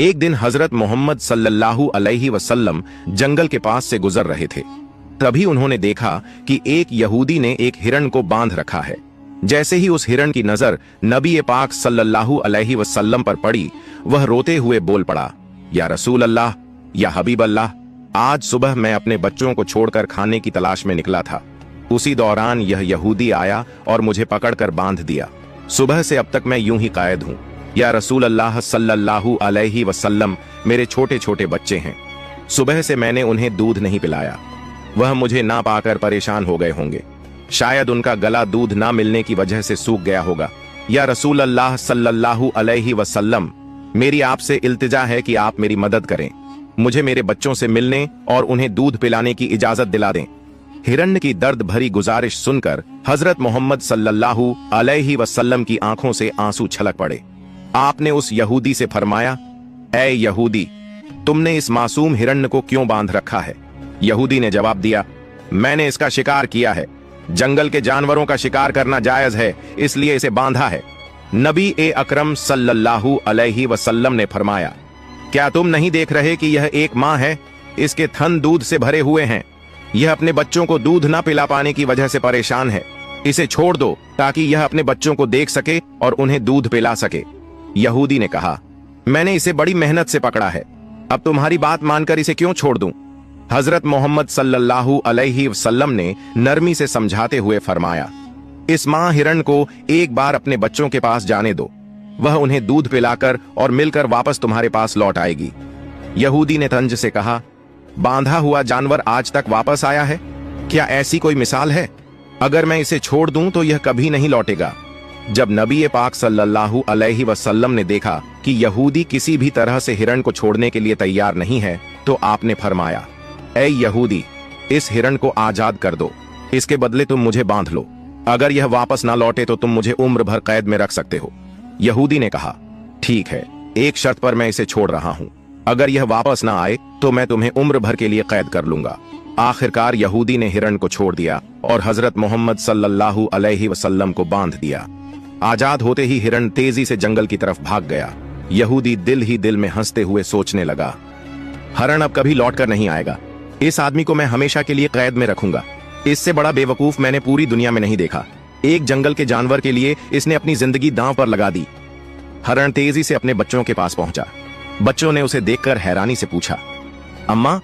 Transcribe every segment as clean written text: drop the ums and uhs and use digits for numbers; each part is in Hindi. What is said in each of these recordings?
एक दिन हजरत मोहम्मद सल्लल्लाहु अलैहि वसल्लम जंगल के पास से गुजर रहे थे। तभी उन्होंने देखा कि एक यहूदी ने एक हिरण को बांध रखा है। जैसे ही उस हिरण की नजर नबी पाक सल्लल्लाहु अलैहि वसल्लम पर पड़ी, वह रोते हुए बोल पड़ा, या रसूल अल्लाह, या हबीब अल्लाह, आज सुबह मैं अपने बच्चों को छोड़कर खाने की तलाश में निकला था। उसी दौरान यह यहूदी आया और मुझे पकड़कर बांध दिया। सुबह से अब तक मैं यूं ही कैद हूं। या रसूल अल्लाह सल्लल्लाहु अलैहि वसल्लम, मेरे छोटे छोटे बच्चे हैं। सुबह से मैंने उन्हें दूध नहीं पिलाया। वह मुझे ना पाकर परेशान हो गए होंगे। शायद उनका गला दूध ना मिलने की वजह से सूख गया होगा। या रसूल अल्लाह सल्लल्लाहु अलैहि वसल्लम, मेरी आपसे इल्तिजा है कि आप मेरी मदद करें। मुझे मेरे बच्चों से मिलने और उन्हें दूध पिलाने की इजाजत दिला दें। हिरण्य की दर्द भरी गुजारिश सुनकर हजरत मोहम्मद सल्लल्लाहु अलैहि वसल्लम की आंखों से आंसू छलक पड़े। आपने उस यहूदी से फरमाया, ऐ यहूदी, तुमने इस मासूम हिरण्य को क्यों बांध रखा है? यहूदी ने जवाब दिया, मैंने इसका शिकार किया है। जंगल के जानवरों का शिकार करना जायज है, इसलिए इसे बांधा है। नबी ए अकरम सल्लल्लाहु अलैहि वसल्लम ने फरमाया, क्या तुम नहीं देख रहे कि यह एक माँ है? इसके थन दूध से भरे हुए हैं। यह अपने बच्चों को दूध ना पिला पाने की वजह से परेशान है। इसे छोड़ दो ताकि यह अपने बच्चों को देख सके और उन्हें दूध पिला सके। यहूदी ने कहा, मैंने इसे बड़ी मेहनत से पकड़ा है, अब तुम्हारी बात मानकर इसे क्यों छोड़ दूं? हजरत मोहम्मद सल्लल्लाहु अलैहि वसल्लम ने नरमी से समझाते हुए फरमाया, इस मां हिरण को एक बार अपने बच्चों के पास जाने दो। वह उन्हें दूध पिलाकर और मिलकर वापस तुम्हारे पास लौट आएगी। यहूदी ने तंज से कहा, बांधा हुआ जानवर आज तक वापस आया है? क्या ऐसी कोई मिसाल है? अगर मैं इसे छोड़ दूं तो यह कभी नहीं लौटेगा। जब नबी पाक सल्लल्लाहु अलैहि वसल्लम ने देखा कि यहूदी किसी भी तरह से हिरण को छोड़ने के लिए तैयार नहीं है, तो आपने फरमाया, ऐ यहूदी, इस हिरण को आजाद कर दो। इसके बदले तुम मुझे बांध लो। अगर यह वापस ना लौटे तो तुम मुझे उम्र भर कैद में रख सकते हो। यहूदी ने कहा, ठीक है, एक शर्त पर मैं इसे छोड़ रहा हूं। अगर यह वापस ना आए तो मैं तुम्हें उम्र भर के लिए कैद कर लूंगा। आखिरकार यहूदी ने हिरण को छोड़ दिया और हजरत मोहम्मद सल्लल्लाहु अलैहि वसल्लम को बांध दिया। आजाद होते ही हिरण तेजी से जंगल की तरफ भाग गया। यहूदी दिल ही दिल में हंसते हुए सोचने लगा, हरण अब कभी लौट कर नहीं आएगा। इस आदमी को मैं हमेशा के लिए कैद में रखूंगा। इससे बड़ा बेवकूफ मैंने पूरी दुनिया में नहीं देखा। एक जंगल के जानवर के लिए इसने अपनी जिंदगी दांव पर लगा दी। हरण तेजी से अपने बच्चों के पास पहुंचा। बच्चों ने उसे देखकर हैरानी से पूछा, अम्मा,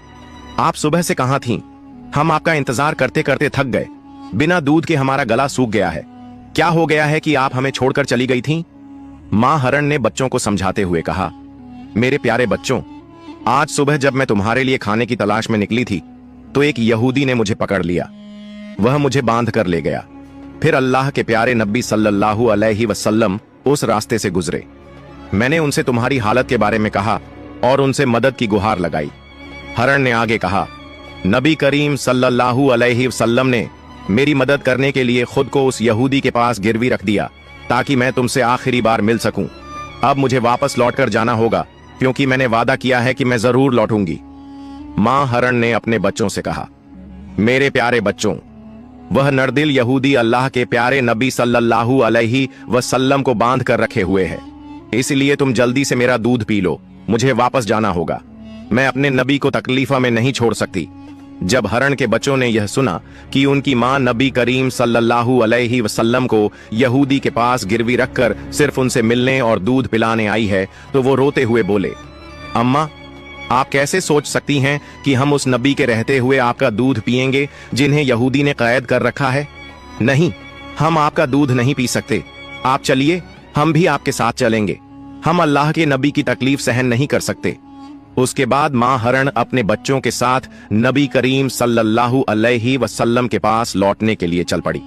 आप सुबह से कहां थीं? हम आपका इंतजार करते करते थक गए। बिना दूध के हमारा गला सूख गया है। क्या हो गया है कि आप हमें छोड़कर चली गई थीं? मां हरण ने बच्चों को समझाते हुए कहा, मेरे प्यारे बच्चों, आज सुबह जब मैं तुम्हारे लिए खाने की तलाश में निकली थी तो एक यहूदी ने मुझे पकड़ लिया। वह मुझे बांध कर ले गया। फिर अल्लाह के प्यारे नबी सल्लल्लाहु अलैहि वसल्लम उस रास्ते से गुजरे। मैंने उनसे तुम्हारी हालत के बारे में कहा और उनसे मदद की गुहार लगाई। हरण ने आगे कहा, नबी करीम सल्लल्लाहु अलैहि वसल्लम ने मेरी मदद करने के लिए खुद को उस यहूदी के पास गिरवी रख दिया ताकि मैं तुमसे आखिरी बार मिल सकूं। अब मुझे वापस लौटकर जाना होगा क्योंकि मैंने वादा किया है कि मैं जरूर लौटूंगी। मां हरण ने अपने बच्चों से कहा, मेरे प्यारे बच्चों, वह नरदिल यहूदी अल्लाह के प्यारे नबी सल्लल्लाहु अलैहि वसल्लम को बांध कर रखे हुए है। इसलिए तुम जल्दी से मेरा दूध पी लो। मुझे वापस जाना होगा। मैं अपने नबी को तकलीफा में नहीं छोड़ सकती। जब हरण के बच्चों ने यह सुना कि उनकी मां नबी करीम सल्लल्लाहु अलैहि वसल्लम को यहूदी के पास गिरवी रखकर सिर्फ उनसे मिलने और दूध पिलाने आई है, तो वो रोते हुए बोले, अम्मा, आप कैसे सोच सकती हैं कि हम उस नबी के रहते हुए आपका दूध पिएंगे जिन्हें यहूदी ने कैद कर रखा है? नहीं, हम आपका दूध नहीं पी सकते। आप चलिए, हम भी आपके साथ चलेंगे। हम अल्लाह के नबी की तकलीफ सहन नहीं कर सकते। उसके बाद मां हरण अपने बच्चों के साथ नबी करीम सल्लल्लाहु अलैहि वसल्लम के पास लौटने के लिए चल पड़ी।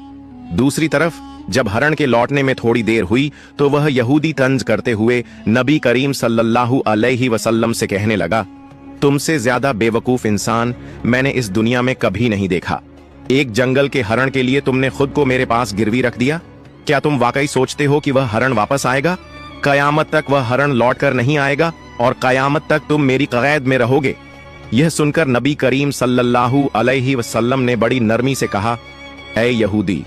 दूसरी तरफ जब हरण के लौटने में थोड़ी देर हुई तो वह यहूदी तंज करते हुए नबी करीम सल्लल्लाहु अलैहि वसल्लम से कहने लगा, तुमसे ज्यादा बेवकूफ इंसान मैंने इस दुनिया में कभी नहीं देखा। एक जंगल के हरण के लिए तुमने खुद को मेरे पास गिरवी रख दिया। क्या तुम वाकई सोचते हो कि वह हरण वापस आएगा? कयामत तक वह हरण लौटकर नहीं आएगा और कयामत तक तुम मेरी कैद में रहोगे। यह सुनकर नबी करीम सल्लल्लाहु अलैहि वसल्लम ने बड़ी नरमी से कहा, ऐ यहूदी,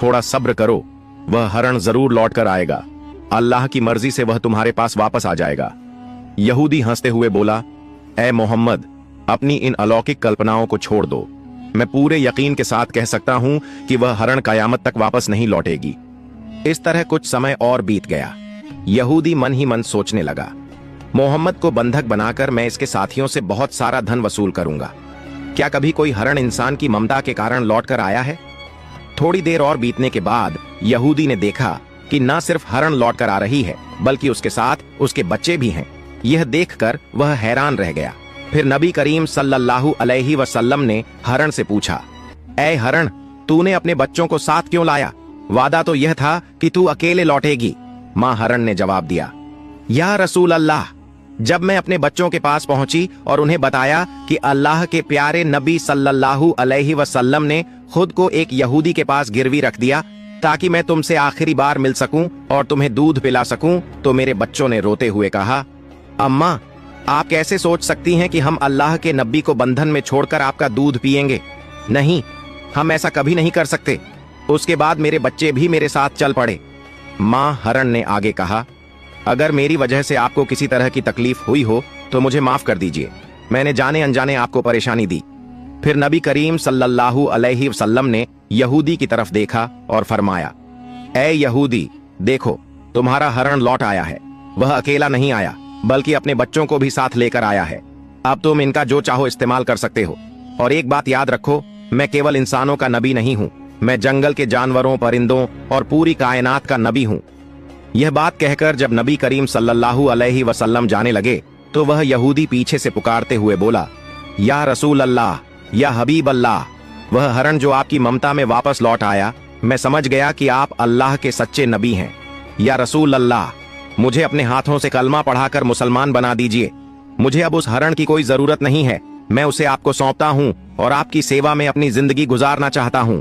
थोड़ा सब्र करो। वह हरण जरूर लौटकर आएगा। अल्लाह की मर्जी से वह तुम्हारे पास वापस आ जाएगा। यहूदी हंसते हुए बोला, ए मोहम्मद, अपनी इन अलौकिक कल्पनाओं को छोड़ दो। मैं पूरे यकीन के साथ कह सकता हूं कि वह हरण कयामत तक वापस नहीं लौटेगी। इस तरह कुछ समय और बीत गया। यहूदी मन ही मन सोचने लगा, मोहम्मद को बंधक बनाकर मैं इसके साथियों से बहुत सारा धन वसूल करूंगा। क्या कभी कोई हरण इंसान की ममता के कारण लौट कर आया है? थोड़ी देर और बीतने के बाद यहूदी ने देखा कि न सिर्फ हरण लौट कर आ रही है, बल्कि उसके साथ उसके बच्चे भी हैं। यह देखकर वह हैरान रह गया। फिर नबी करीम सल्लल्लाहु अलैहि वसल्लम ने हरण से पूछा, ऐ हरण, तूने अपने बच्चों को साथ क्यों लाया? वादा तो यह था कि तू अकेले लौटेगी। मां हरण ने जवाब दिया, या रसूल अल्लाह, जब मैं अपने बच्चों के पास पहुंची और उन्हें बताया कि अल्लाह के प्यारे नबी सल्लल्लाहु अलैहि वसल्लम ने खुद को एक यहूदी के पास गिरवी रख दिया ताकि मैं तुमसे आखिरी बार मिल सकूं और तुम्हें दूध पिला सकूं, तो मेरे बच्चों ने रोते हुए कहा, अम्मा, आप कैसे सोच सकती हैं कि हम अल्लाह के नबी को बंधन में छोड़कर आपका दूध पिएंगे? नहीं, हम ऐसा कभी नहीं कर सकते। उसके बाद मेरे बच्चे भी मेरे साथ चल पड़े। मां हरण ने आगे कहा, अगर मेरी वजह से आपको किसी तरह की तकलीफ हुई हो तो मुझे माफ कर दीजिए। मैंने जाने अनजाने आपको परेशानी दी। फिर नबी करीम सल्लल्लाहु अलैहि वसल्लम ने यहूदी की तरफ देखा और फरमाया, ए यहूदी, देखो, तुम्हारा हरण लौट आया है। वह अकेला नहीं आया, बल्कि अपने बच्चों को भी साथ लेकर आया है। अब तुम इनका जो चाहो इस्तेमाल कर सकते हो। और एक बात याद रखो, मैं केवल इंसानों का नबी नहीं हूं, मैं जंगल के जानवरों, परिंदों और पूरी कायनात का नबी हूं। यह बात कहकर जब नबी करीम सल्लल्लाहु अलैहि वसल्लम जाने लगे तो वह यहूदी पीछे से पुकारते हुए बोला, या रसूल अल्लाह, या हबीब अल्लाह, वह हरण जो आपकी ममता में वापस लौट आया, मैं समझ गया कि आप अल्लाह के सच्चे नबी हैं। या रसूल अल्लाह, मुझे अपने हाथों से कलमा पढ़ाकर मुसलमान बना दीजिए। मुझे अब उस हरण की कोई जरूरत नहीं है। मैं उसे आपको सौंपता हूं और आपकी सेवा में अपनी जिंदगी गुजारना चाहता हूं।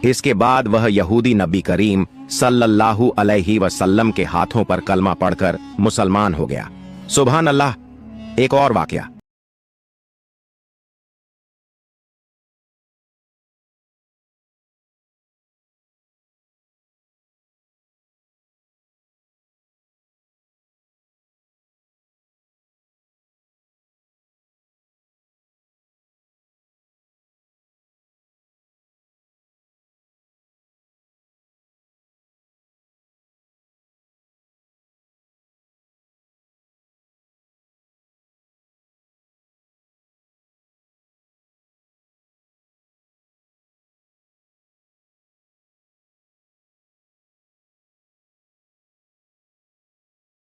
इसके बाद वह यहूदी नबी करीम सल्लल्लाहु अलैहि वसल्लम के हाथों पर कलमा पढ़कर मुसलमान हो गया। सुभान अल्लाह। एक और वाकया।